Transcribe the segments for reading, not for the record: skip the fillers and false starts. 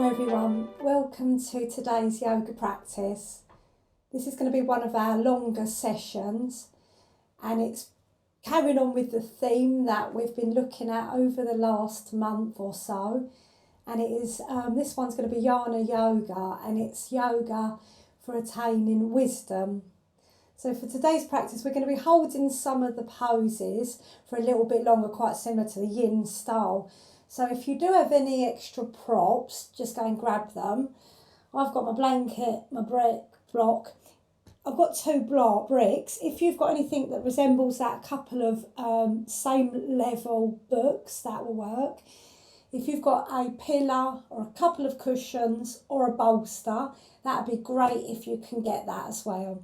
everyone, welcome to today's yoga practice. This is going to be one of our longer sessions and it's carrying on with the theme that we've been looking at over the last month or so, and it is this one's going to be Jnana yoga, and it's yoga for attaining wisdom. So for today's practice we're going to be holding some of the poses for a little bit longer, quite similar to the yin style. So if you do have any extra props, just go and grab them. I've got my blanket, my brick block. I've got two bricks. If you've got anything that resembles that, a couple of same level books, that will work. If you've got a pillar or a couple of cushions or a bolster, that would be great if you can get that as well.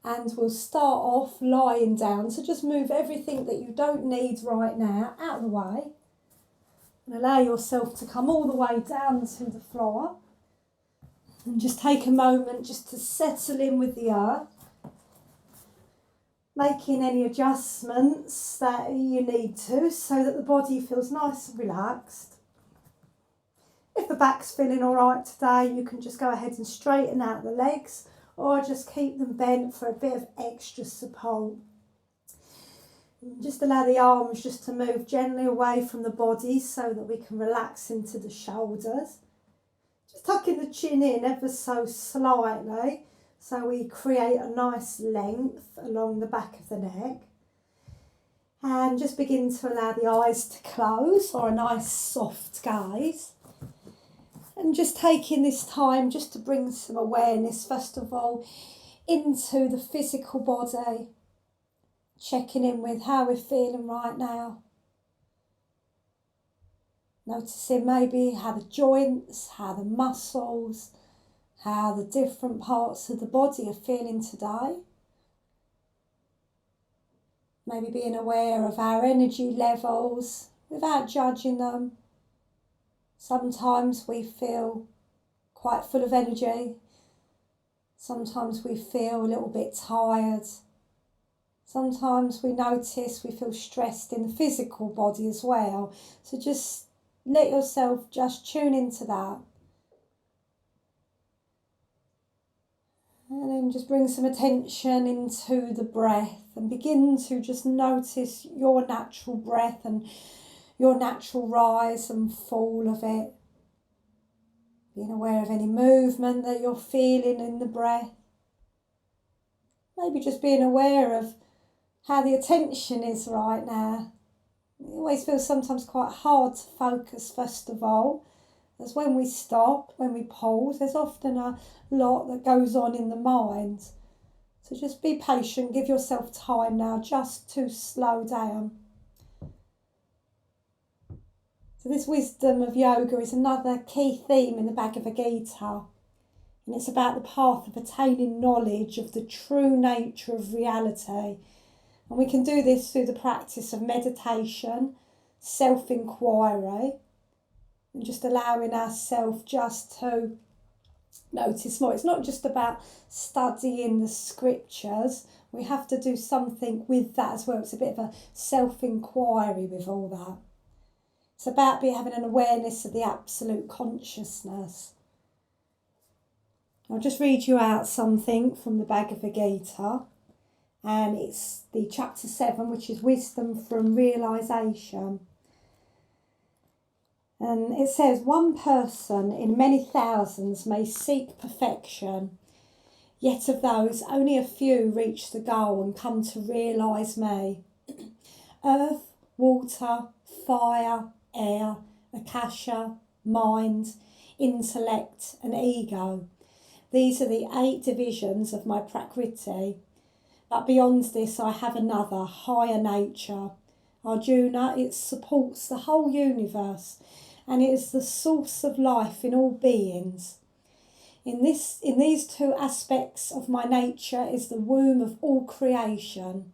And we'll start off lying down. So just move everything that you don't need right now out of the way. And allow yourself to come all the way down to the floor. And just take a moment just to settle in with the earth. Making any adjustments that you need to so that the body feels nice and relaxed. If the back's feeling all right today, you can just go ahead and straighten out the legs or just keep them bent for a bit of extra support. Just allow the arms just to move gently away from the body so that we can relax into the shoulders. Just tucking the chin in ever so slightly so we create a nice length along the back of the neck. And just begin to allow the eyes to close, or a nice soft gaze. And just taking this time just to bring some awareness first of all into the physical body. Checking in with how we're feeling right now. Noticing maybe how the joints, how the muscles, how the different parts of the body are feeling today. Maybe being aware of our energy levels without judging them. Sometimes we feel quite full of energy. Sometimes we feel a little bit tired. Sometimes we notice we feel stressed in the physical body as well. So just let yourself just tune into that. And then just bring some attention into the breath and begin to just notice your natural breath and your natural rise and fall of it. Being aware of any movement that you're feeling in the breath. Maybe just being aware of how the attention is right now. It always feels sometimes quite hard to focus first of all, as when we stop, when we pause, there's often a lot that goes on in the mind. So just be patient, give yourself time now just to slow down. So this wisdom of yoga is another key theme in the Bhagavad Gita. And it's about the path of attaining knowledge of the true nature of reality. And we can do this through the practice of meditation, self-inquiry, and just allowing ourselves just to notice more. It's not just about studying the scriptures. We have to do something with that as well. It's a bit of a self-inquiry with all that. It's about having an awareness of the absolute consciousness. I'll just read you out something from the Bhagavad Gita. And it's the chapter 7, which is wisdom from realisation. And it says, one person in many thousands may seek perfection, yet of those only a few reach the goal and come to realise me. Earth, water, fire, air, akasha, mind, intellect and ego. These are the 8 divisions of my prakriti. But beyond this I have another, higher nature. Arjuna, it supports the whole universe and it is the source of life in all beings. In these 2 aspects of my nature is the womb of all creation.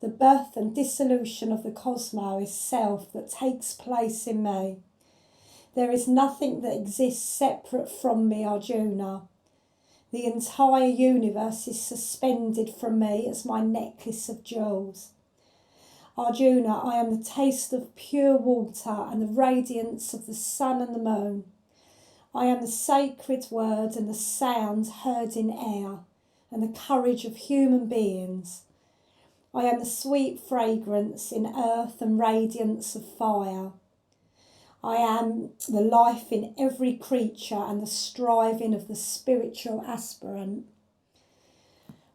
The birth and dissolution of the cosmos is self that takes place in me. There is nothing that exists separate from me, Arjuna. The entire universe is suspended from me as my necklace of jewels. Arjuna, I am the taste of pure water and the radiance of the sun and the moon. I am the sacred word and the sound heard in air, and the courage of human beings. I am the sweet fragrance in earth and radiance of fire. I am the life in every creature and the striving of the spiritual aspirant.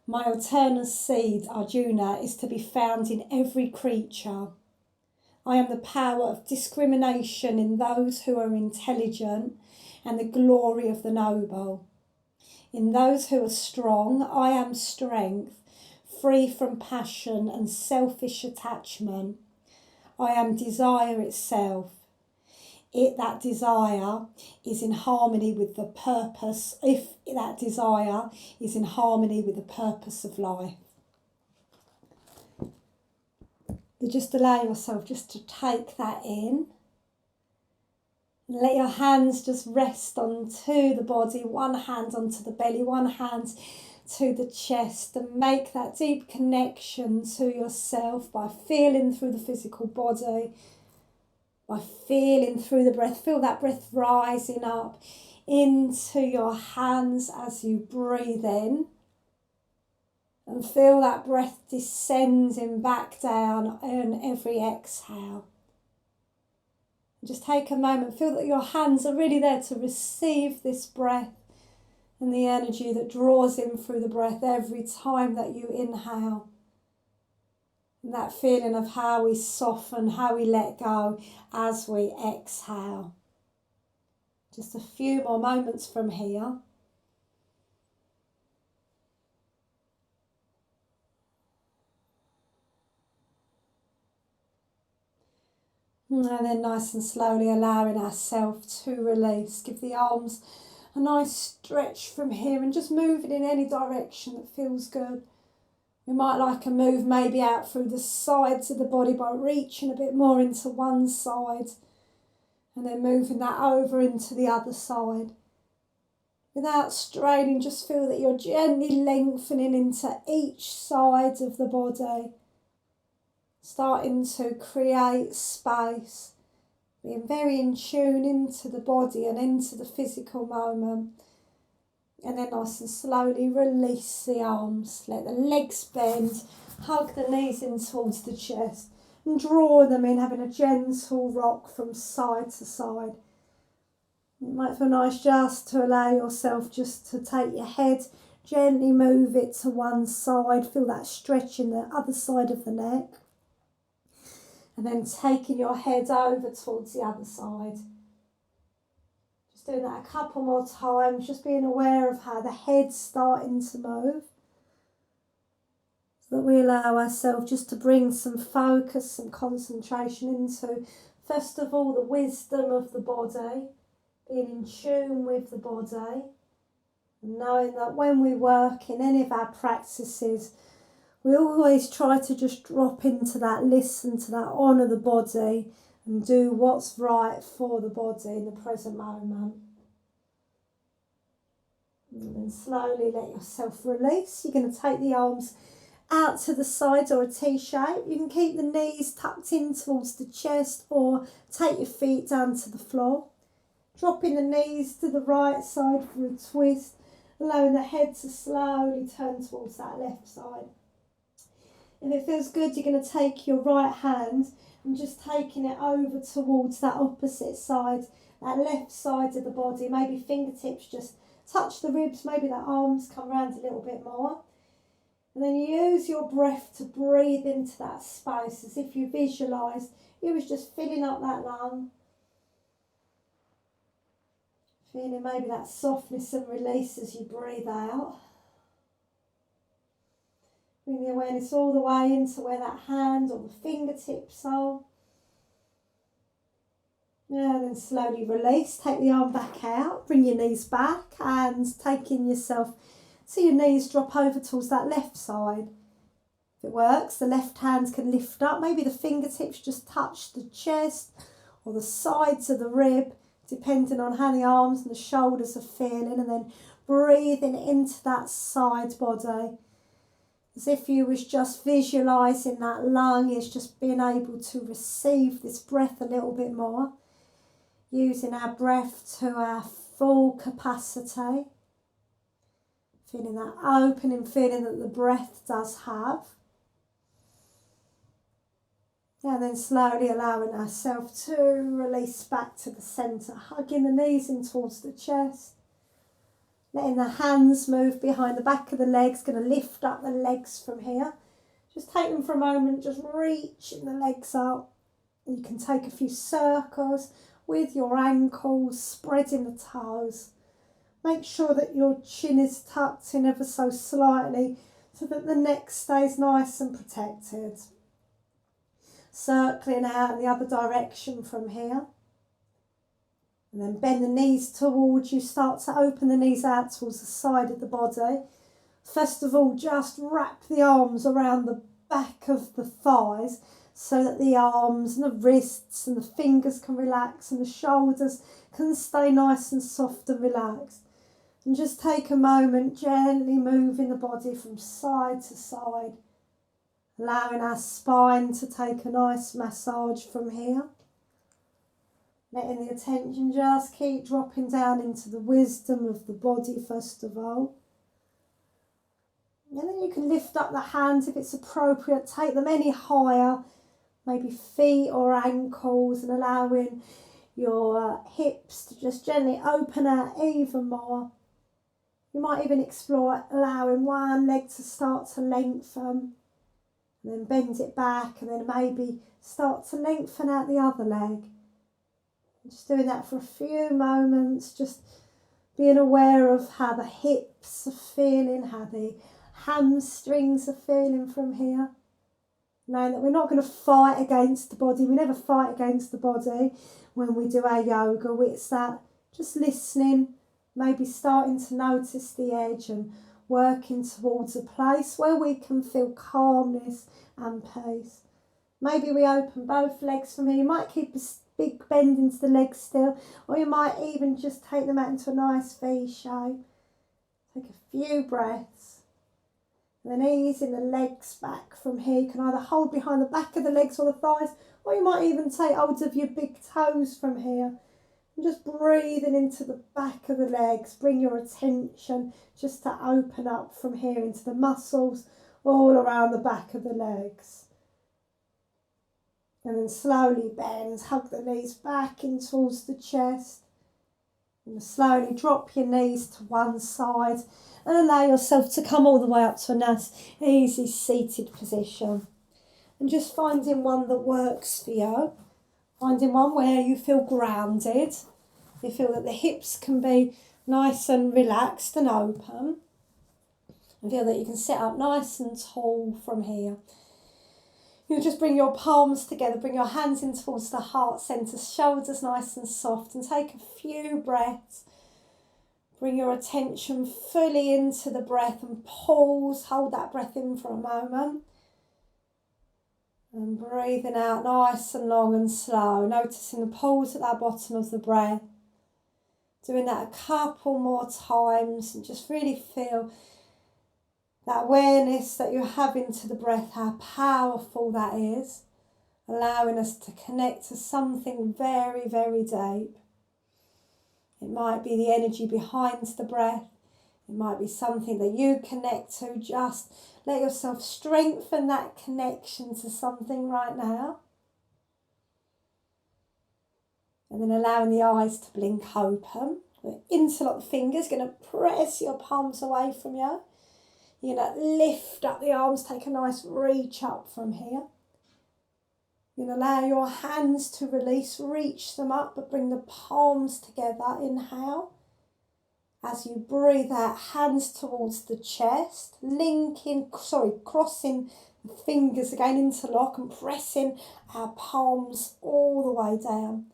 My eternal seed, Arjuna, is to be found in every creature. I am the power of discrimination in those who are intelligent and the glory of the noble. In those who are strong, I am strength, free from passion and selfish attachment. I am desire itself. That desire is in harmony with the purpose, if that desire is in harmony with the purpose of life. So just allow yourself just to take that in. And let your hands just rest onto the body, one hand onto the belly, one hand to the chest, and make that deep connection to yourself by feeling through the physical body, by feeling through the breath. Feel that breath rising up into your hands as you breathe in. And feel that breath descending back down on every exhale. Just take a moment, feel that your hands are really there to receive this breath and the energy that draws in through the breath every time that you inhale. And that feeling of how we soften, how we let go as we exhale. Just a few more moments from here. And then nice and slowly allowing ourselves to release. Give the arms a nice stretch from here and just move it in any direction that feels good. We might like a move maybe out through the sides of the body by reaching a bit more into one side and then moving that over into the other side. Without straining, just feel that you're gently lengthening into each side of the body. Starting to create space, being very in tune into the body and into the physical moment. And then nice and slowly release the arms, let the legs bend, hug the knees in towards the chest and draw them in, having a gentle rock from side to side. It might feel nice just to allow yourself just to take your head, gently move it to one side, feel that stretch in the other side of the neck. And then taking your head over towards the other side. Just doing that a couple more times, just being aware of how the head's starting to move. So that we allow ourselves just to bring some focus, some concentration into, first of all, the wisdom of the body, being in tune with the body, and knowing that when we work in any of our practices, we always try to just drop into that, listen to that, honour the body and do what's right for the body in the present moment. And then slowly let yourself release. You're going to take the arms out to the sides or a T-shape. You can keep the knees tucked in towards the chest or take your feet down to the floor. Dropping the knees to the right side for a twist, allowing the head to slowly turn towards that left side. If it feels good, you're going to take your right hand and just taking it over towards that opposite side, that left side of the body. Maybe fingertips just touch the ribs, maybe the arms come round a little bit more. And then use your breath to breathe into that space as if you visualised you was just filling up that lung. Feeling maybe that softness and release as you breathe out. Bring the awareness all the way into where that hand or the fingertips are. And then slowly release. Take the arm back out. Bring your knees back and taking yourself so your knees drop over towards that left side. If it works, the left hand can lift up. Maybe the fingertips just touch the chest or the sides of the rib, depending on how the arms and the shoulders are feeling. And then breathing into that side body. As if you was just visualising that lung is just being able to receive this breath a little bit more. Using our breath to our full capacity. Feeling that opening feeling that the breath does have. And then slowly allowing ourselves to release back to the centre, hugging the knees in towards the chest. Letting the hands move behind the back of the legs, going to lift up the legs from here. Just take them for a moment, just reaching the legs up. You can take a few circles with your ankles, spreading the toes. Make sure that your chin is tucked in ever so slightly so that the neck stays nice and protected. Circling out in the other direction from here. And then bend the knees towards you. Start to open the knees out towards the side of the body. First of all, just wrap the arms around the back of the thighs so that the arms and the wrists and the fingers can relax and the shoulders can stay nice and soft and relaxed. And just take a moment, gently moving the body from side to side. Allowing our spine to take a nice massage from here. Letting the attention just keep dropping down into the wisdom of the body first of all. And then you can lift up the hands if it's appropriate. Take them any higher, maybe feet or ankles, and allowing your hips to just gently open out even more. You might even explore allowing one leg to start to lengthen. And then bend it back and then maybe start to lengthen out the other leg. Just doing that for a few moments, just being aware of how the hips are feeling, how the hamstrings are feeling from here. Knowing that we're not going to fight against the body. We never fight against the body when we do our yoga. It's that just listening, maybe starting to notice the edge and working towards a place where we can feel calmness and peace. Maybe we open both legs from here. You might keep a big bend into the legs still, or you might even just take them out into a nice V shape. Take a few breaths. And then easing the legs back from here. You can either hold behind the back of the legs or the thighs, or you might even take hold of your big toes from here. And just breathing into the back of the legs. Bring your attention just to open up from here into the muscles all around the back of the legs. And then slowly bend, hug the knees back in towards the chest. And slowly drop your knees to one side and allow yourself to come all the way up to a nice, easy seated position. And just finding one that works for you. Finding one where you feel grounded. You feel that the hips can be nice and relaxed and open. And feel that you can sit up nice and tall from here. You'll just bring your palms together, bring your hands in towards the heart centre, shoulders nice and soft, and take a few breaths. Bring your attention fully into the breath and pause, hold that breath in for a moment. And breathing out nice and long and slow, noticing the pause at that bottom of the breath. Doing that a couple more times and just really feel that awareness that you're having to the breath, how powerful that is, allowing us to connect to something very, very deep. It might be the energy behind the breath. It might be something that you connect to. Just let yourself strengthen that connection to something right now. And then allowing the eyes to blink open. Interlock the fingers, going to press your palms away from you. You're going to lift up the arms, take a nice reach up from here. You're going to allow your hands to release, reach them up, but bring the palms together. Inhale. As you breathe out, hands towards the chest, crossing the fingers again, interlock and pressing our palms all the way down.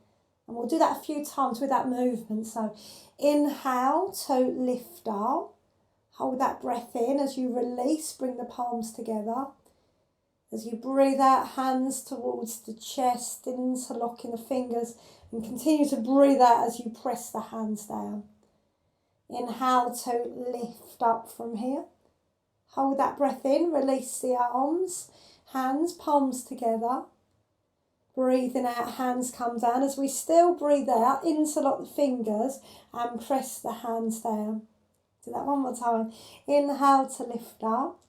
And we'll do that a few times with that movement. So inhale to lift up. Hold that breath in. As you release, bring the palms together. As you breathe out, hands towards the chest, interlocking the fingers, and continue to breathe out as you press the hands down. Inhale to lift up from here. Hold that breath in, release the arms, hands, palms together. Breathing out, hands come down. As we still breathe out, interlock the fingers and press the hands down. Do that one more time. Inhale to lift up.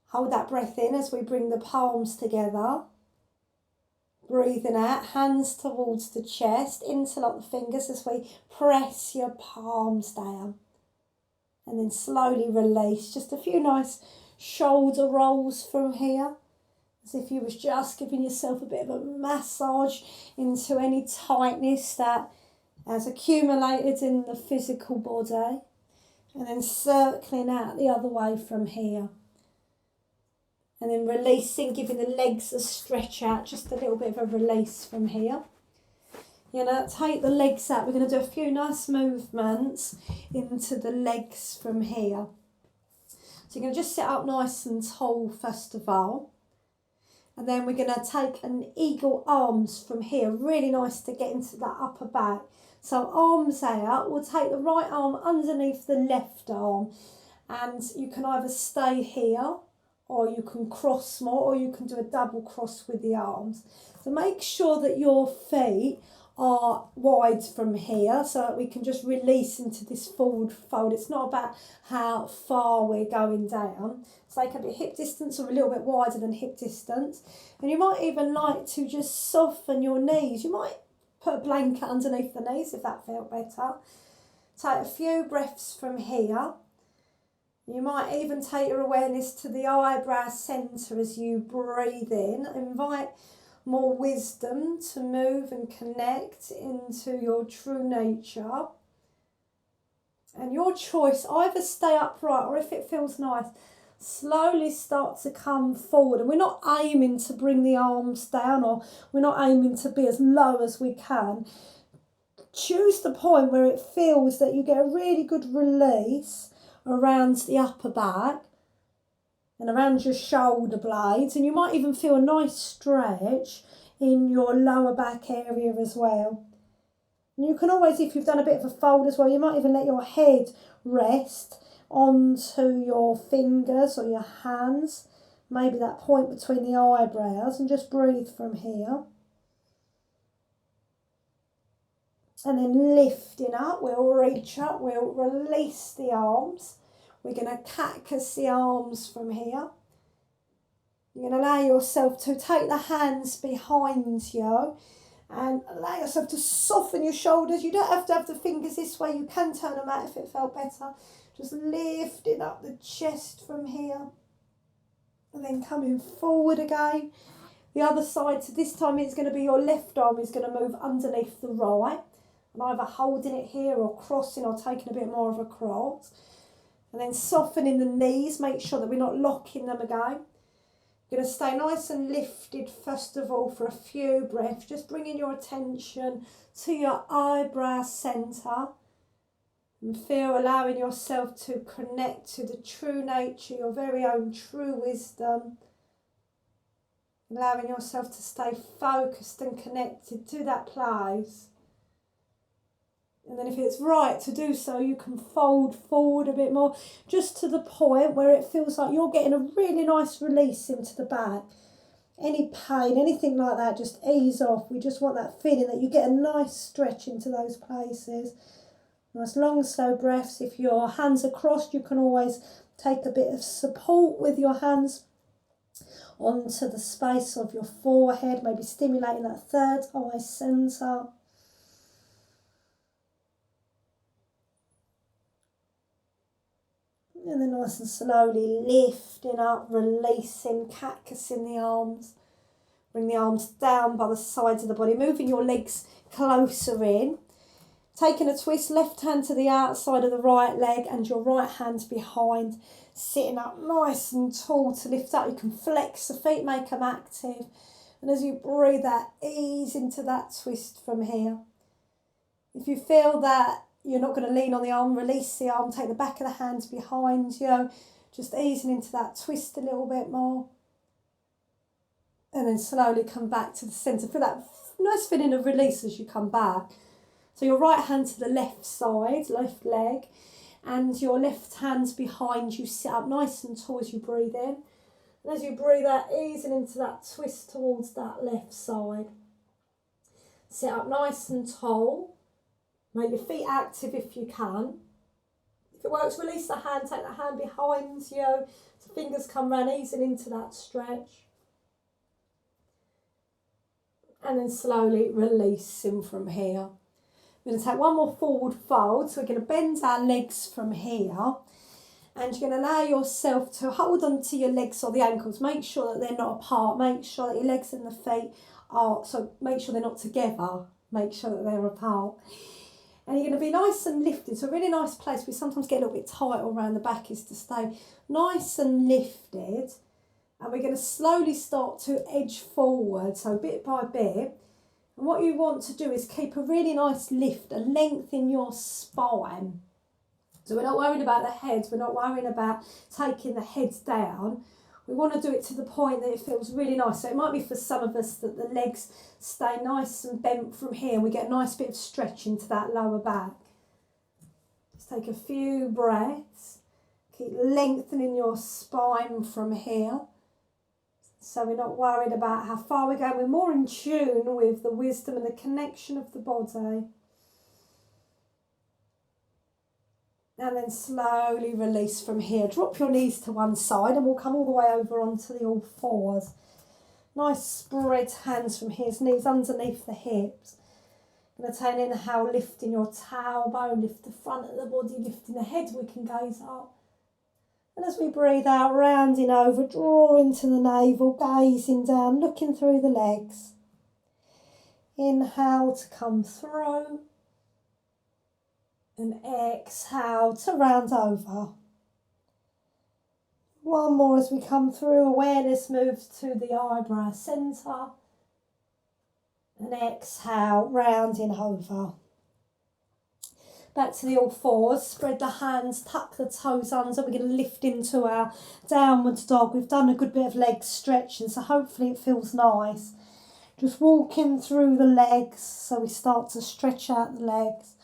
Hold that breath in as we bring the palms together. Breathing out, hands towards the chest. Interlock the fingers as we press your palms down. And then slowly release. Just a few nice shoulder rolls from here. As if you was just giving yourself a bit of a massage into any tightness that has accumulated in the physical body. And then circling out the other way from here. And then releasing, giving the legs a stretch out, just a little bit of a release from here. You're going to take the legs out. We're going to do a few nice movements into the legs from here. So you're going to just sit up nice and tall first of all. And then we're going to take an eagle arms from here. Really nice to get into that upper back. So arms out. We'll take the right arm underneath the left arm. And you can either stay here, or you can cross more, or you can do a double cross with the arms. So make sure that your feet are wide from here so that we can just release into this forward fold. It's not about how far we're going down. So they can be hip distance or a little bit wider than hip distance. And you might even like to just soften your knees. You might put a blanket underneath the knees if that felt better. Take a few breaths from here. You might even take your awareness to the eyebrow centre as you breathe in. Invite more wisdom to move and connect into your true nature. And your choice, either stay upright or if it feels nice, slowly start to come forward. And we're not aiming to bring the arms down, or we're not aiming to be as low as we can. Choose the point where it feels that you get a really good release around the upper back and around your shoulder blades, and you might even feel a nice stretch in your lower back area as well. And you can always, if you've done a bit of a fold as well, you might even let your head rest onto your fingers or your hands, maybe that point between the eyebrows, and just breathe from here. And then lifting up, we'll reach up, we'll release the arms. We're going to cactus the arms from here. You're going to allow yourself to take the hands behind you and allow yourself to soften your shoulders. You don't have to have the fingers this way. You can turn them out if it felt better. Just lifting up the chest from here. And then coming forward again. The other side, so this time it's going to be your left arm is going to move underneath the right. And either holding it here or crossing or taking a bit more of a cross. And then softening the knees, make sure that we're not locking them again. You're going to stay nice and lifted first of all for a few breaths. Just bringing your attention to your eyebrow centre. And feel, allowing yourself to connect to the true nature, your very own true wisdom. Allowing yourself to stay focused and connected to that place. And then if it's right to do so, you can fold forward a bit more, just to the point where it feels like you're getting a really nice release into the back. Any pain, anything like that, just ease off. We just want that feeling that you get a nice stretch into those places. Nice long, slow breaths. If your hands are crossed, you can always take a bit of support with your hands onto the space of your forehead, maybe stimulating that third eye centre. And then nice and slowly lifting up, releasing, cactusing the arms. Bring the arms down by the sides of the body, moving your legs closer in. Taking a twist, left hand to the outside of the right leg and your right hand behind. Sitting up nice and tall to lift up. You can flex the feet, make them active. And as you breathe out, ease into that twist from here. If you feel that you're not going to lean on the arm, release the arm, take the back of the hands behind you, just easing into that twist a little bit more. And then slowly come back to the centre. Feel that nice feeling of release as you come back. So your right hand to the left side, left leg, and your left hand's behind you. Sit up nice and tall as you breathe in. And as you breathe out, easing into that twist towards that left side. Sit up nice and tall. Make your feet active if you can. If it works, release the hand, take the hand behind you. So fingers come round, easing into that stretch. And then slowly releasing from here. We're going to take one more forward fold. So we're going to bend our legs from here. And you're going to allow yourself to hold on to your legs or the ankles. Make sure that they're not apart. Make sure that your legs and the feet are, so make sure they're not together. Make sure that they're apart. And you're going to be nice and lifted. So a really nice place we sometimes get a little bit tight around the back is to stay nice and lifted. And we're going to slowly start to edge forward, so bit by bit. And what you want to do is keep a really nice lift, a length in your spine. So we're not worrying about the head, we're not worrying about taking the head down. We want to do it to the point that it feels really nice. So it might be for some of us that the legs stay nice and bent from here. We get a nice bit of stretch into that lower back. Just take a few breaths. Keep lengthening your spine from here. So we're not worried about how far we're going. We're more in tune with the wisdom and the connection of the body. And then slowly release from here. Drop your knees to one side and we'll come all the way over onto the all fours. Nice spread hands from here, knees underneath the hips. Going to take an inhale, lifting your tailbone, lift the front of the body, lifting the head, we can gaze up. And as we breathe out, rounding over, draw into the navel, gazing down, looking through the legs. Inhale to come through. And exhale to round over. One more as we come through. Awareness moves to the eyebrow centre. And exhale, rounding over. Back to the all fours. Spread the hands, tuck the toes under. We're going to lift into our downward dog. We've done a good bit of leg stretching, so hopefully it feels nice. Just walking through the legs, so we start to stretch out the legs.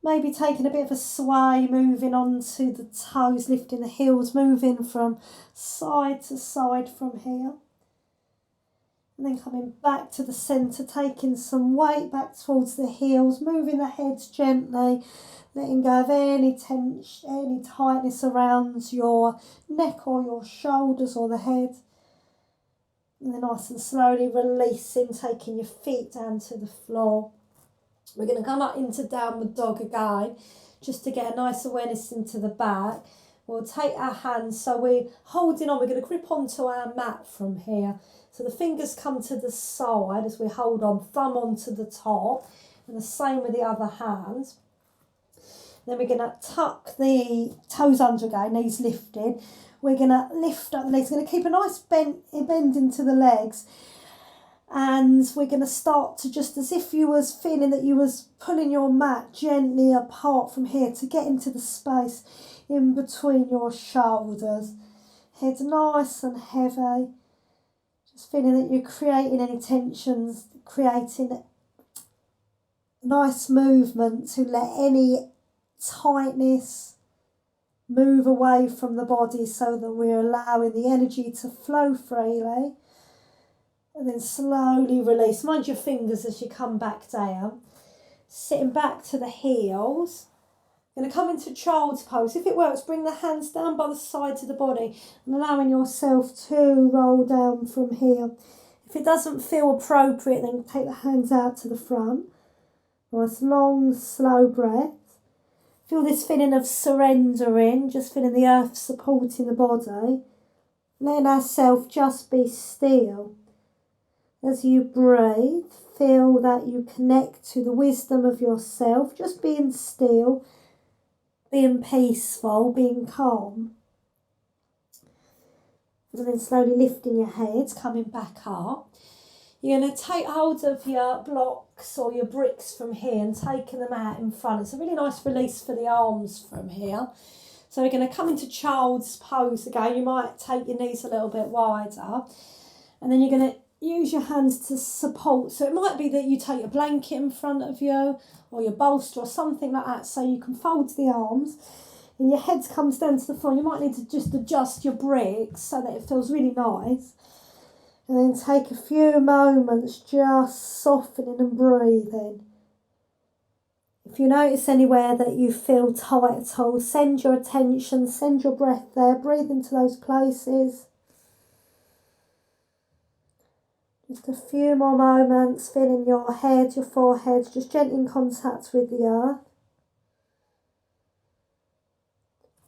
Maybe taking a bit of a sway, moving onto the toes, lifting the heels, moving from side to side from here. And then coming back to the centre, taking some weight back towards the heels, moving the heads gently, letting go of any tension, any tightness around your neck or your shoulders or the head. And then nice and slowly releasing, taking your feet down to the floor. We're going to come up into downward dog again, just to get a nice awareness into the back. We'll take our hands, so we're holding on, we're going to grip onto our mat from here. So the fingers come to the side as we hold on, thumb onto the top, and the same with the other hand. Then we're going to tuck the toes under again, knees lifted. We're going to lift up the legs, we're going to keep a nice bend into the legs. And we're going to start to, just as if you was feeling that you was pulling your mat gently apart from here to get into the space in between your shoulders. Head nice and heavy. Just feeling that you're creating any tensions, creating nice movement to let any tightness move away from the body so that we're allowing the energy to flow freely. And then slowly release. Mind your fingers as you come back down. Sitting back to the heels. Going to come into child's pose. If it works, bring the hands down by the sides of the body and allowing yourself to roll down from here. If it doesn't feel appropriate, then take the hands out to the front. Nice long, slow breath. Feel this feeling of surrendering, just feeling the earth supporting the body. Letting ourselves just be still. As you breathe, feel that you connect to the wisdom of yourself, just being still, being peaceful, being calm. And then slowly lifting your head, coming back up. You're going to take hold of your blocks or your bricks from here and taking them out in front. It's a really nice release for the arms from here. So we're going to come into child's pose again. You might take your knees a little bit wider. And then you're going to use your hands to support. So it might be that you take a blanket in front of you or your bolster or something like that so you can fold the arms. and your head comes down to the floor, you might need to just adjust your bricks so that it feels really nice. And then take a few moments just softening and breathing. If you notice anywhere that you feel tight at all, send your attention, send your breath there, breathe into those places. Just a few more moments, feeling your head, your forehead, just gently in contact with the earth.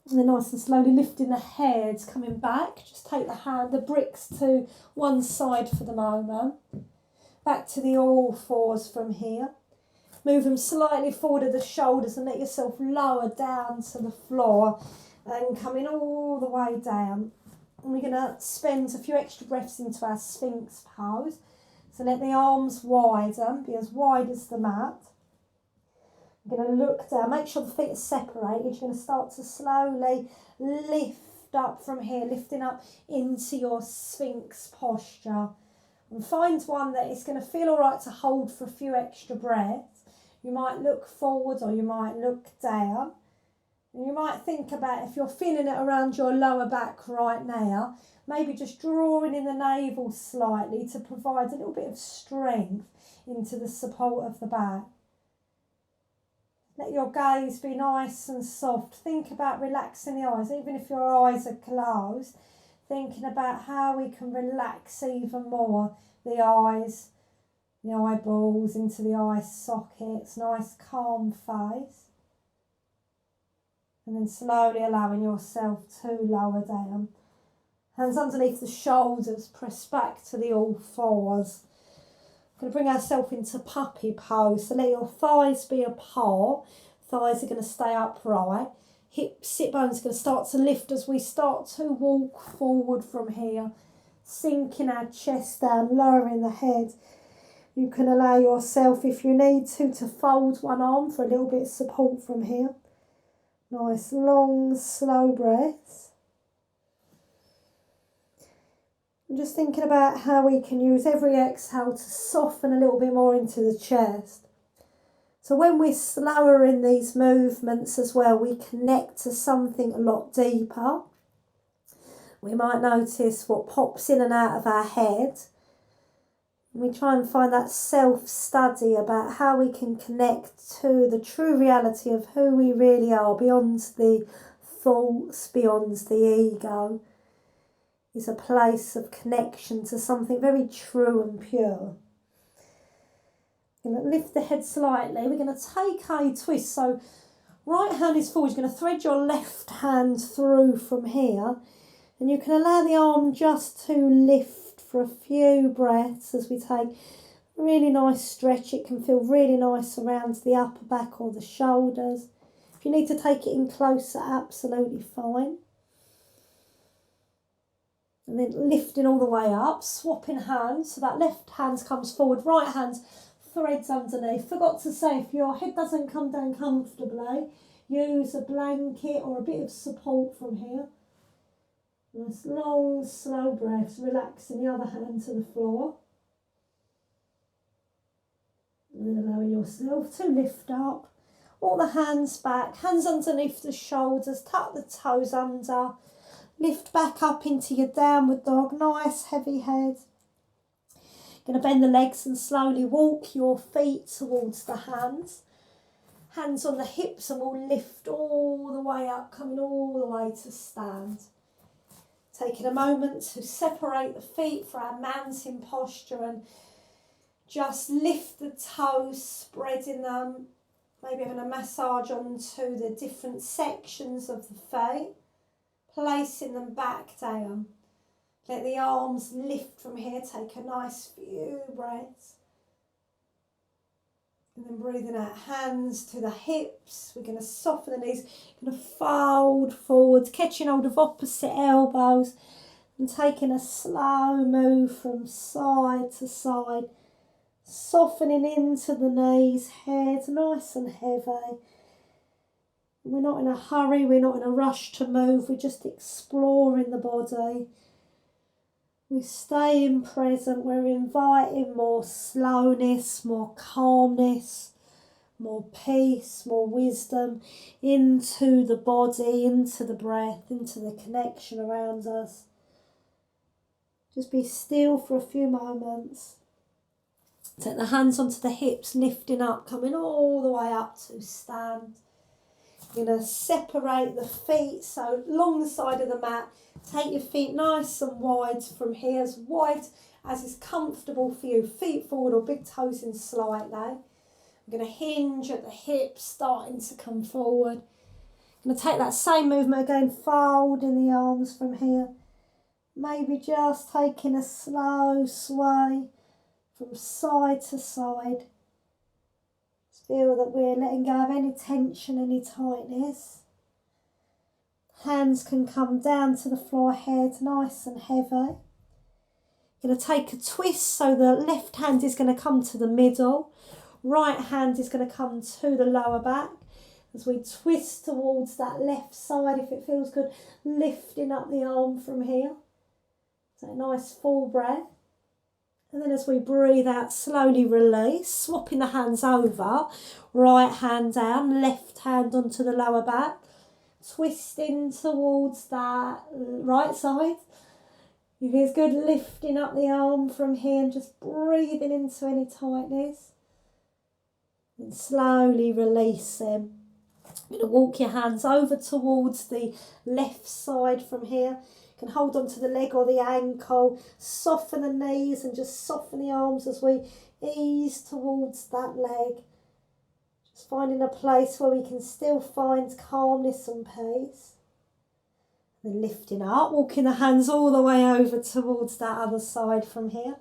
And then nice and slowly lifting the head, coming back. Just take the bricks to one side for the moment. Back to the all fours from here. Move them slightly forward of the shoulders and let yourself lower down to the floor and coming all the way down. And we're going to spend a few extra breaths into our Sphinx pose. So let the arms widen, be as wide as the mat. You're going to look down, make sure the feet are separated. You're going to start to slowly lift up from here, lifting up into your Sphinx posture. And find one that is going to feel all right to hold for a few extra breaths. You might look forward or you might look down. And you might think about, if you're feeling it around your lower back right now, maybe just drawing in the navel slightly to provide a little bit of strength into the support of the back. Let your gaze be nice and soft. Think about relaxing the eyes, even if your eyes are closed. Thinking about how we can relax even more the eyes, the eyeballs into the eye sockets, nice calm face. And then slowly allowing yourself to lower down. Hands underneath the shoulders, press back to the all fours. We're going to bring ourselves into puppy pose. So let your thighs be apart. Thighs are going to stay upright. Sit bones are going to start to lift as we start to walk forward from here. Sinking our chest down, lowering the head. You can allow yourself, if you need to fold one arm for a little bit of support from here. Nice, long, slow breaths. I'm just thinking about how we can use every exhale to soften a little bit more into the chest. So when we're slower in these movements as well, we connect to something a lot deeper. We might notice what pops in and out of our head. We try and find that self-study about how we can connect to the true reality of who we really are, beyond the thoughts, beyond the ego. Is a place of connection to something very true and pure. We're going to lift the head slightly. We're going to take a twist. So right hand is forward. You're going to thread your left hand through from here. And you can allow the arm just to lift for a few breaths as we take a really nice stretch. It can feel really nice around the upper back or the shoulders. If you need to take it in closer, absolutely fine. And then lifting all the way up, swapping hands. So that left hand comes forward, right hand threads underneath. Forgot to say, if your head doesn't come down comfortably, use a blanket or a bit of support from here. Nice long, slow breaths, relaxing the other hand to the floor. And then allowing yourself to lift up. All the hands back, hands underneath the shoulders, tuck the toes under. Lift back up into your downward dog, nice heavy head. Going to bend the legs and slowly walk your feet towards the hands. Hands on the hips and we'll lift all the way up, coming all the way to stand. Taking a moment to separate the feet for our mountain posture and just lift the toes, spreading them. Maybe having a massage onto the different sections of the feet. Placing them back down. Let the arms lift from here. Take a nice few breaths. And then breathing out, hands to the hips. We're going to soften the knees. Going to fold forwards, catching hold of opposite elbows. And taking a slow move from side to side. Softening into the knees, head nice and heavy. We're not in a hurry, we're not in a rush to move, we're just exploring the body. We're staying present, we're inviting more slowness, more calmness, more peace, more wisdom into the body, into the breath, into the connection around us. Just be still for a few moments. Take the hands onto the hips, lifting up, coming all the way up to stand. You're going to separate the feet, so along the side of the mat. Take your feet nice and wide from here, as wide as is comfortable for you. Feet forward or big toes in slightly. We're going to hinge at the hips, starting to come forward. I'm going to take that same movement again, folding the arms from here. Maybe just taking a slow sway from side to side. Just feel that we're letting go of any tension, any tightness. Hands can come down to the floor, head nice and heavy. Going to take a twist, so the left hand is going to come to the middle. Right hand is going to come to the lower back. As we twist towards that left side, if it feels good, lifting up the arm from here. So a nice full breath. And then as we breathe out, slowly release, swapping the hands over. Right hand down, left hand onto the lower back. Twisting towards that right side. If it's good, lifting up the arm from here and just breathing into any tightness. And slowly releasing. You're going to walk your hands over towards the left side from here. You can hold on to the leg or the ankle. Soften the knees and just soften the arms as we ease towards that leg. Just finding a place where we can still find calmness and peace. And lifting up, walking the hands all the way over towards that other side from here.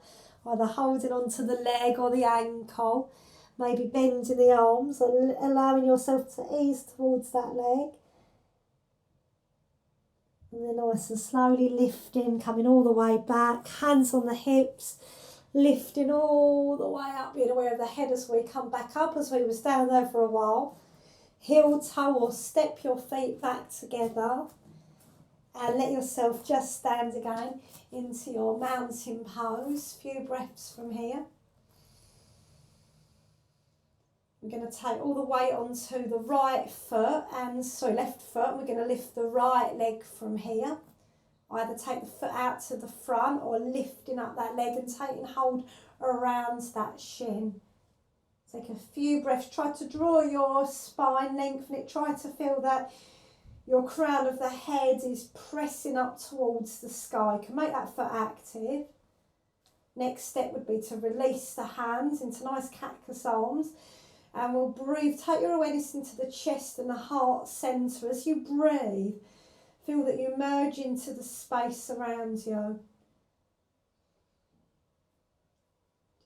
Either holding onto the leg or the ankle. Maybe bending the arms or allowing yourself to ease towards that leg. And then nice and slowly lifting, coming all the way back. Hands on the hips, lifting all the way up. Being aware of the head as we come back up, as we was down there for a while. Heel, toe or step your feet back together. And let yourself just stand again into your mountain pose. Few breaths from here. We're going to take all the weight onto the right foot left foot. And we're going to lift the right leg from here. Either take the foot out to the front or lifting up that leg and taking hold around that shin. Take a few breaths. Try to draw your spine, lengthen it. Try to feel that your crown of the head is pressing up towards the sky. You can make that foot active. Next step would be to release the hands into nice cactus arms. And we'll breathe, take your awareness into the chest and the heart centre. As you breathe, feel that you merge into the space around you.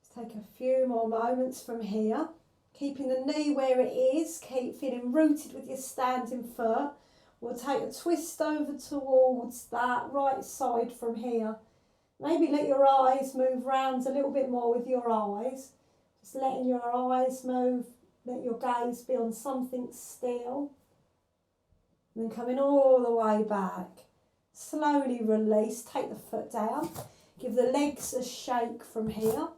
Just take a few more moments from here. Keeping the knee where it is, keep feeling rooted with your standing foot. We'll take a twist over towards that right side from here. Maybe let your eyes move round a little bit more with your eyes. Just letting your eyes move. Let your gaze be on something still. And then coming all the way back. Slowly release, take the foot down. Give the legs a shake from here.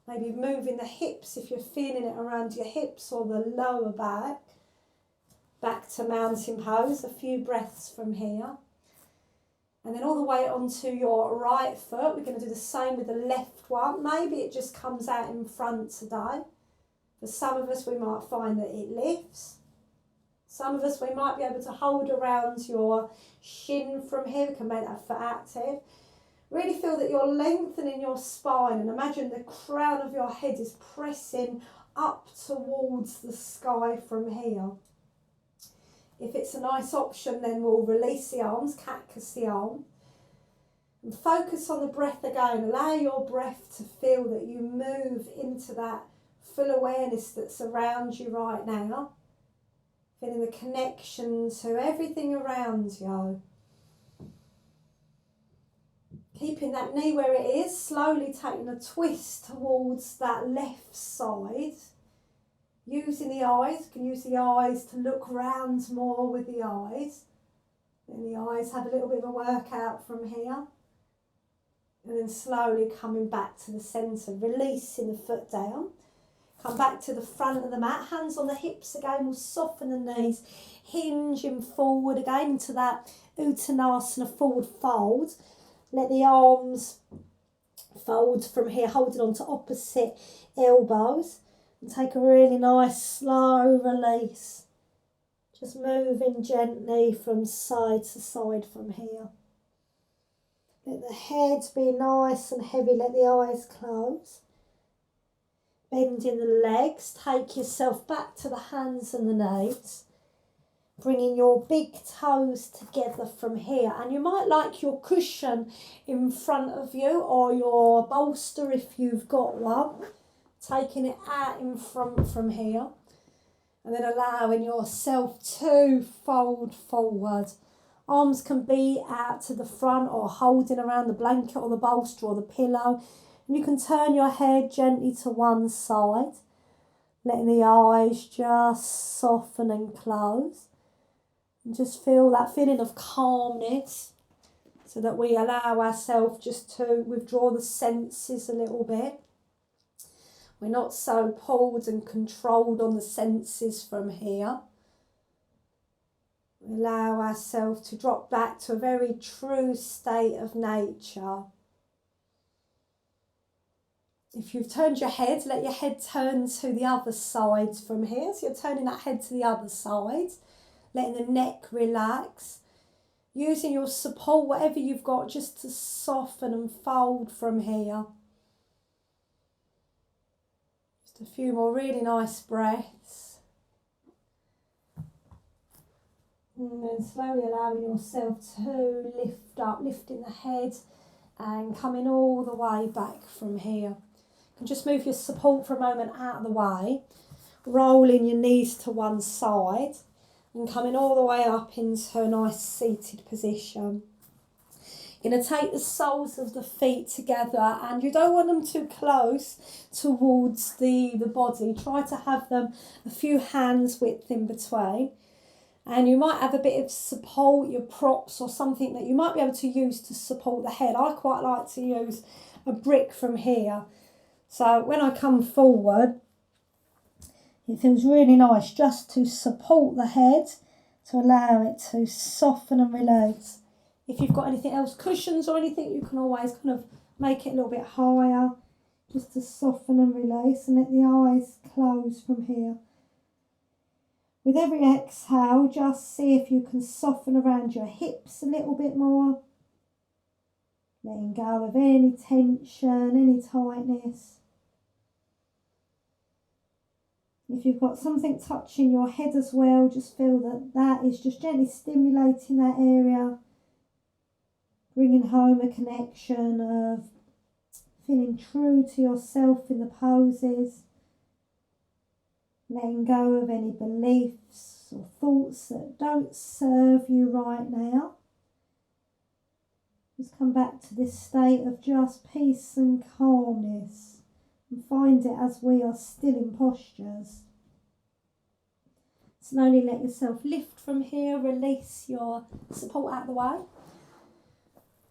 Maybe moving the hips if you're feeling it around your hips or the lower back. Back to mountain pose, a few breaths from here. And then all the way onto your right foot. We're going to do the same with the left one. Maybe it just comes out in front today. For some of us, we might find that it lifts. Some of us, we might be able to hold around your shin from here. We can make that foot active. Really feel that you're lengthening your spine and imagine the crown of your head is pressing up towards the sky from here. If it's a nice option, then we'll release the arms, cactus the arm. And focus on the breath again. Allow your breath to feel that you move into that full awareness that's around you right now. Feeling the connection to everything around you. Keeping that knee where it is, slowly taking a twist towards that left side. Using the eyes, you can use the eyes to look round more with the eyes. And the eyes have a little bit of a workout from here. And then slowly coming back to the centre, releasing the foot down. Come back to the front of the mat, hands on the hips again, we'll soften the knees, hinging forward again into that Uttanasana forward fold. Let the arms fold from here, holding on to opposite elbows. And take a really nice slow release. Just moving gently from side to side from here. Let the head be nice and heavy, let the eyes close. Bending the legs, take yourself back to the hands and the knees. Bringing your big toes together from here. And you might like your cushion in front of you or your bolster if you've got one. Taking it out in front from here. And then allowing yourself to fold forward. Arms can be out to the front or holding around the blanket or the bolster or the pillow. And you can turn your head gently to one side. Letting the eyes just soften and close. And just feel that feeling of calmness. So that we allow ourselves just to withdraw the senses a little bit. We're not so pulled and controlled on the senses from here. We allow ourselves to drop back to a very true state of nature. If you've turned your head, let your head turn to the other side from here. So you're turning that head to the other side, letting the neck relax. Using your support, whatever you've got, just to soften and fold from here. Just a few more really nice breaths. And then slowly allowing yourself to lift up, lifting the head and coming all the way back from here. You can just move your support for a moment out of the way, rolling your knees to one side and coming all the way up into a nice seated position. You're going to take the soles of the feet together and you don't want them too close towards the body. Try to have them a few hands width in between. And you might have a bit of support, your props or something that you might be able to use to support the head. I quite like to use a brick from here. So when I come forward, it feels really nice just to support the head, to allow it to soften and relax. If you've got anything else, cushions or anything, you can always kind of make it a little bit higher, just to soften and release, and let the eyes close from here. With every exhale, just see if you can soften around your hips a little bit more. Letting go of any tension, any tightness. If you've got something touching your head as well, just feel that that is just gently stimulating that area. Bringing home a connection of feeling true to yourself in the poses. Letting go of any beliefs or thoughts that don't serve you right now. Just come back to this state of just peace and calmness and find it as we are still in postures. Slowly let yourself lift from here, release your support out of the way.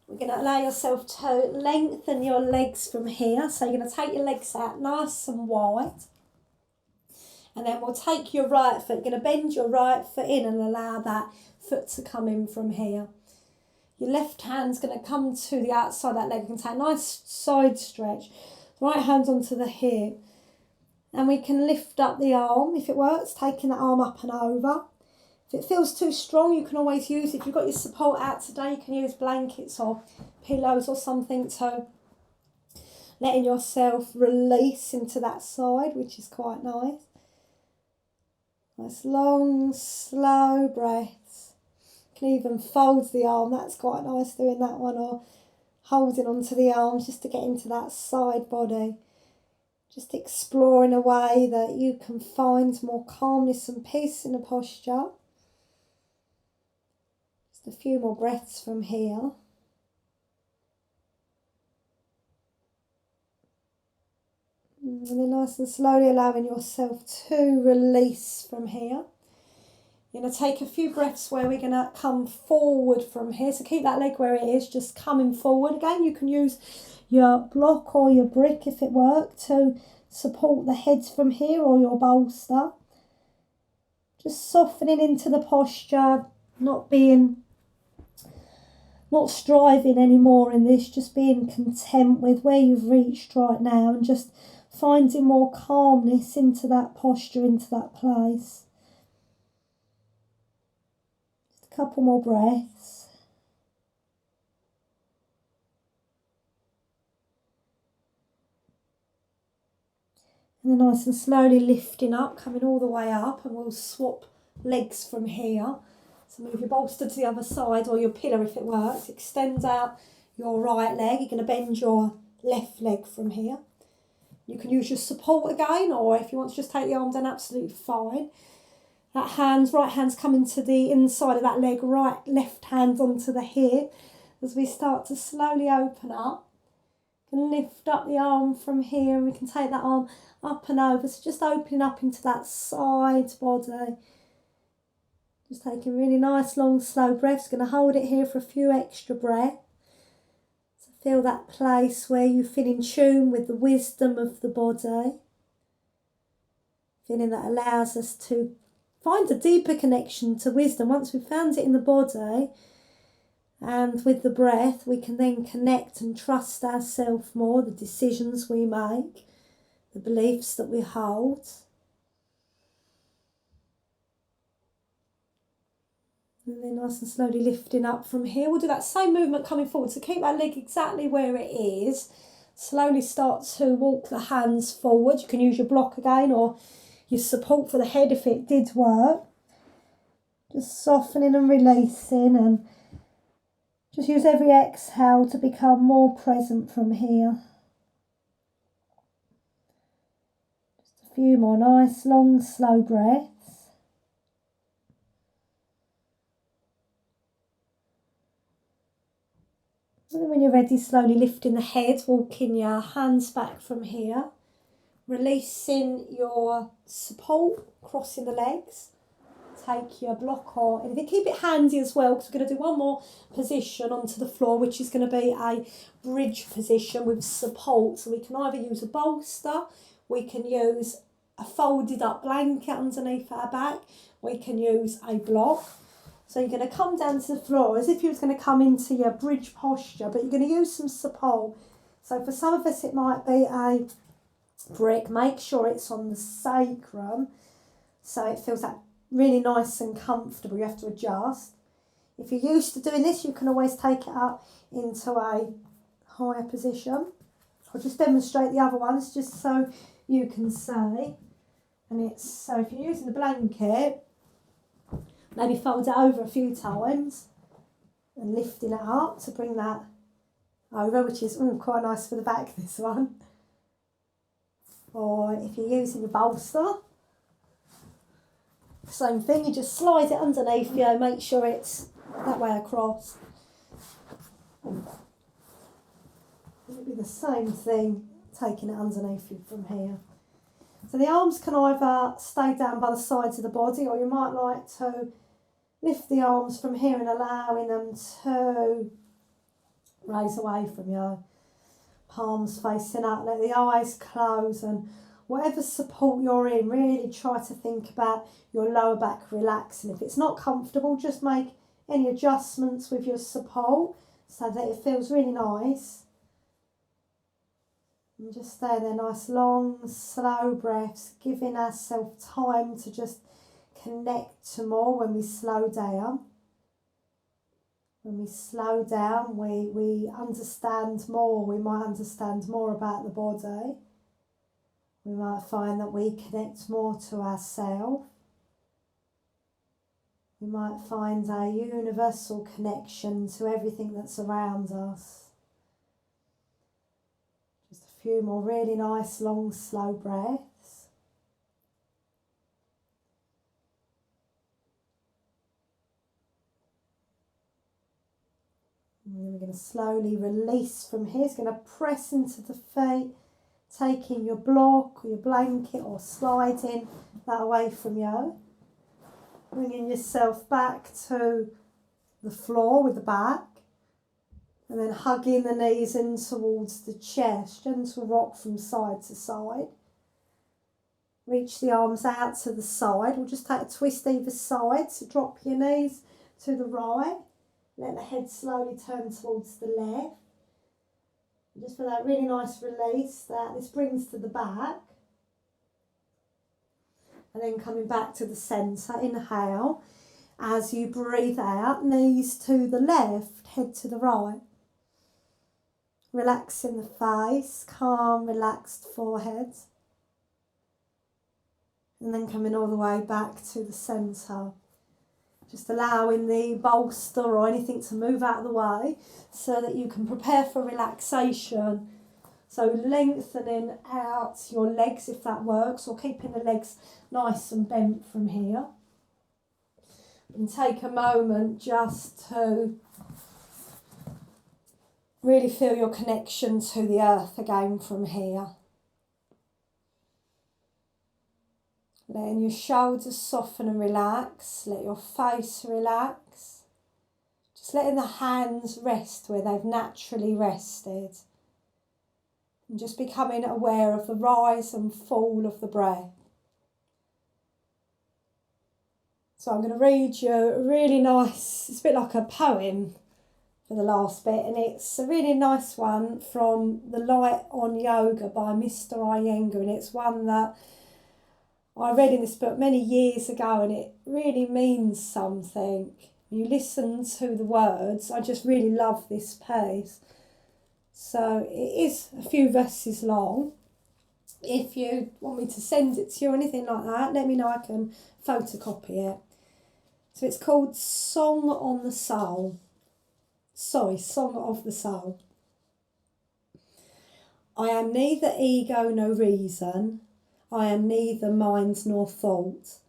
We're going to allow yourself to lengthen your legs from here. So you're going to take your legs out nice and wide. And then we'll take your right foot, you're going to bend your right foot in and allow that foot to come in from here. Your left hand's going to come to the outside of that leg. You can take a nice side stretch. The right hand onto the hip. And we can lift up the arm, if it works, taking the arm up and over. If it feels too strong, you can always use, if you've got your support out today, you can use blankets or pillows or something to letting yourself release into that side, which is quite nice. Nice long, slow breaths. You can even fold the arm, that's quite nice doing that one, or holding onto the arms just to get into that side body. Just exploring a way that you can find more calmness and peace in the posture. Just a few more breaths from here. And then nice and slowly allowing yourself to release from here. You're going to take a few breaths where we're going to come forward from here. So keep that leg where it is, just coming forward. Again, you can use your block or your brick if it worked to support the head from here or your bolster. Just softening into the posture, not striving anymore in this, just being content with where you've reached right now and just finding more calmness into that posture, into that place. Just a couple more breaths. And then nice and slowly lifting up, coming all the way up, and we'll swap legs from here. So move your bolster to the other side, or your pillow if it works. Extend out your right leg. You're going to bend your left leg from here. You can use your support again, or if you want to just take the arm down, absolutely fine. That right hand's coming to the inside of that leg, left hand onto the hip. As we start to slowly open up, and lift up the arm from here, and we can take that arm up and over. So just opening up into that side body. Just taking really nice, long, slow breaths. Going to hold it here for a few extra breaths. So feel that place where you feel in tune with the wisdom of the body. Feeling that allows us to find a deeper connection to wisdom. Once we've found it in the body and with the breath, we can then connect and trust ourselves more, the decisions we make, the beliefs that we hold. And then nice and slowly lifting up from here. We'll do that same movement coming forward. So keep that leg exactly where it is. Slowly start to walk the hands forward. You can use your block again or your support for the head if it did work. Just softening and releasing, and just use every exhale to become more present from here. Just a few more nice, long, slow breaths. And then when you're ready, slowly lifting the head, walking your hands back from here. Releasing your support, crossing the legs. Take your block or anything. Keep it handy as well, because we're going to do one more position onto the floor, which is going to be a bridge position with support. So we can either use a bolster, we can use a folded up blanket underneath our back, we can use a block. So you're going to come down to the floor as if you was going to come into your bridge posture, but you're going to use some support. So for some of us it might be a brick. Make sure it's on the sacrum so it feels that really nice and comfortable. You have to adjust. If you're used to doing this, you can always take it up into a higher position. I'll just demonstrate the other ones just so you can see. And it's, so if you're using the blanket, maybe fold it over a few times and lifting it up to bring that over, which is quite nice for the back, this one. Or if you're using a bolster, same thing, you just slide it underneath you, make sure it's that way across. It'll be the same thing, taking it underneath you from here. So the arms can either stay down by the sides of the body, or you might like to lift the arms from here and allowing them to raise away from you. Palms facing up, let the eyes close, and whatever support you're in, really try to think about your lower back relaxing. If it's not comfortable, just make any adjustments with your support so that it feels really nice. And just stay there, nice long, slow breaths, giving ourselves time to just connect to more when we slow down. When we slow down, we understand more. We might understand more about the body. We might find that we connect more to ourselves. We might find a universal connection to everything that's around us. Just a few more really nice, long, slow breaths. And then we're going to slowly release from here. It's going to press into the feet, taking your block or your blanket or sliding that away from you. Bringing yourself back to the floor with the back. And then hugging the knees in towards the chest. Gentle rock from side to side. Reach the arms out to the side. We'll just take a twist either side. So drop your knees to the right. Let the head slowly turn towards the left. And just for that really nice release that this brings to the back. And then coming back to the centre. Inhale. As you breathe out, knees to the left, head to the right. Relaxing the face, calm, relaxed forehead. And then coming all the way back to the centre. Just allowing the bolster or anything to move out of the way so that you can prepare for relaxation. So lengthening out your legs if that works, or keeping the legs nice and bent from here. And take a moment just to really feel your connection to the earth again from here. Letting your shoulders soften and relax. Let your face relax. Just letting the hands rest where they've naturally rested. And just becoming aware of the rise and fall of the breath. So I'm going to read you a really nice, it's a bit like a poem for the last bit, and it's a really nice one from The Light on Yoga by Mr. Iyengar, and it's one that I read in this book many years ago, and it really means something. You listen to the words, I just really love this piece. So it is a few verses long. If you want me to send it to you or anything like that, let me know, I can photocopy it. So it's called Song of the Soul. I am neither ego nor reason. I am neither mind nor thought.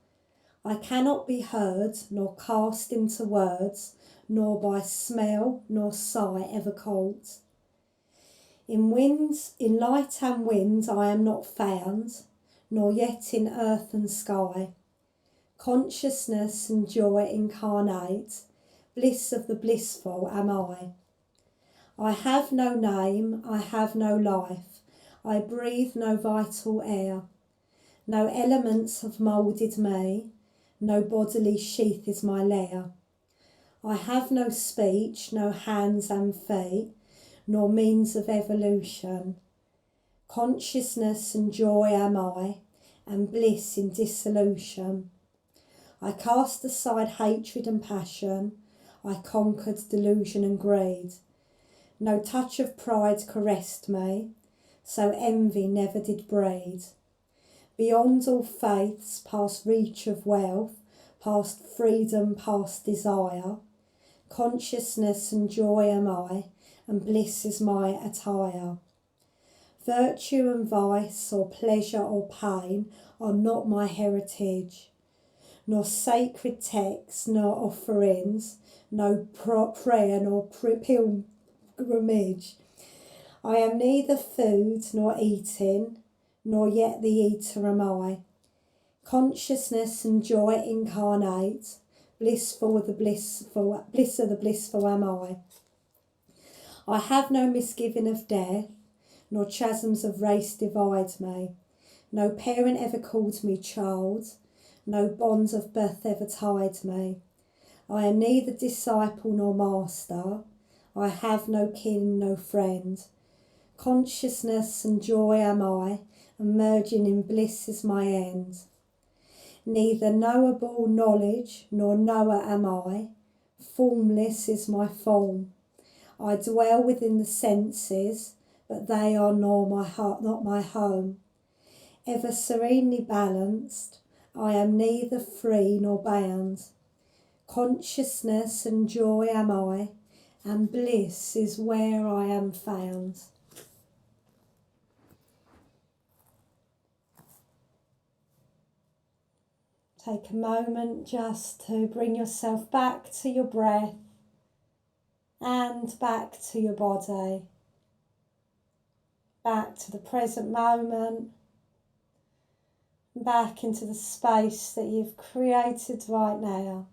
I cannot be heard nor cast into words, nor by smell nor sigh ever caught. In light and wind I am not found, nor yet in earth and sky. Consciousness and joy incarnate, bliss of the blissful am I. I have no name, I have no life, I breathe no vital air. No elements have moulded me, no bodily sheath is my lair. I have no speech, no hands and feet, nor means of evolution. Consciousness and joy am I, and bliss in dissolution. I cast aside hatred and passion, I conquered delusion and greed. No touch of pride caressed me, so envy never did breed. Beyond all faiths, past reach of wealth, past freedom, past desire, consciousness and joy am I, and bliss is my attire. Virtue and vice, or pleasure or pain, are not my heritage, nor sacred texts, nor offerings, no prayer nor pilgrimage. I am neither food nor eating, nor yet the eater am I. Consciousness and joy incarnate, bliss of the blissful am I. I have no misgiving of death, nor chasms of race divide me. No parent ever called me child, no bonds of birth ever tied me. I am neither disciple nor master, I have no kin, no friend. Consciousness and joy am I, and merging in bliss is my end. Neither knowable knowledge nor knower am I, formless is my form. I dwell within the senses, but they are not my home. Ever serenely balanced, I am neither free nor bound. Consciousness and joy am I, and bliss is where I am found. Take a moment just to bring yourself back to your breath and back to your body, back to the present moment, back into the space that you've created right now.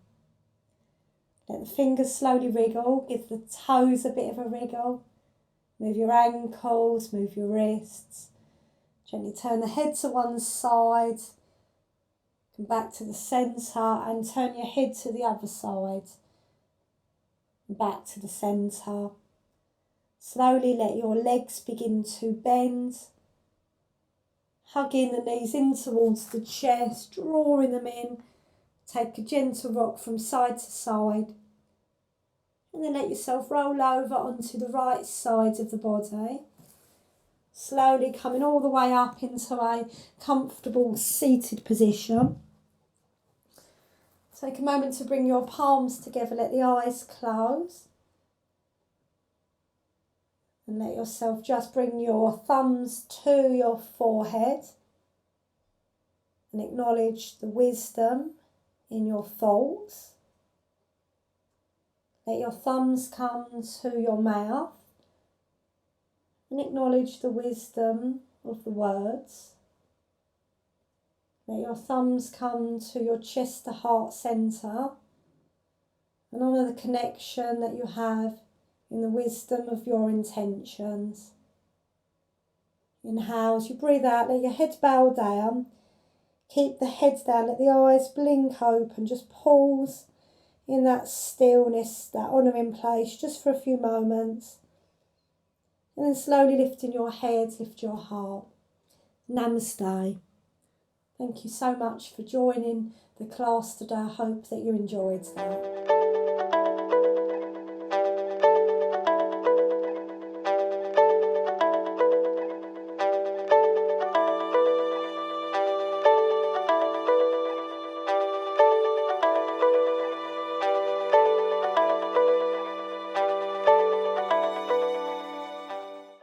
Let the fingers slowly wriggle, give the toes a bit of a wriggle, move your ankles, move your wrists. Gently turn the head to one side, come back to the centre and turn your head to the other side. Back to the centre. Slowly let your legs begin to bend. Hugging the knees in towards the chest, drawing them in. Take a gentle rock from side to side. And then let yourself roll over onto the right side of the body. Slowly coming all the way up into a comfortable seated position. Take a moment to bring your palms together, let the eyes close. And let yourself just bring your thumbs to your forehead. And acknowledge the wisdom in your thoughts. Let your thumbs come to your mouth. And acknowledge the wisdom of the words. Let your thumbs come to your chest to heart centre. And honour the connection that you have in the wisdom of your intentions. Inhale, as you breathe out, let your head bow down. Keep the head down, let the eyes blink open. Just pause in that stillness, that honouring place, just for a few moments. And then slowly lifting your head, lift your heart. Namaste. Thank you so much for joining the class today. I hope that you enjoyed that.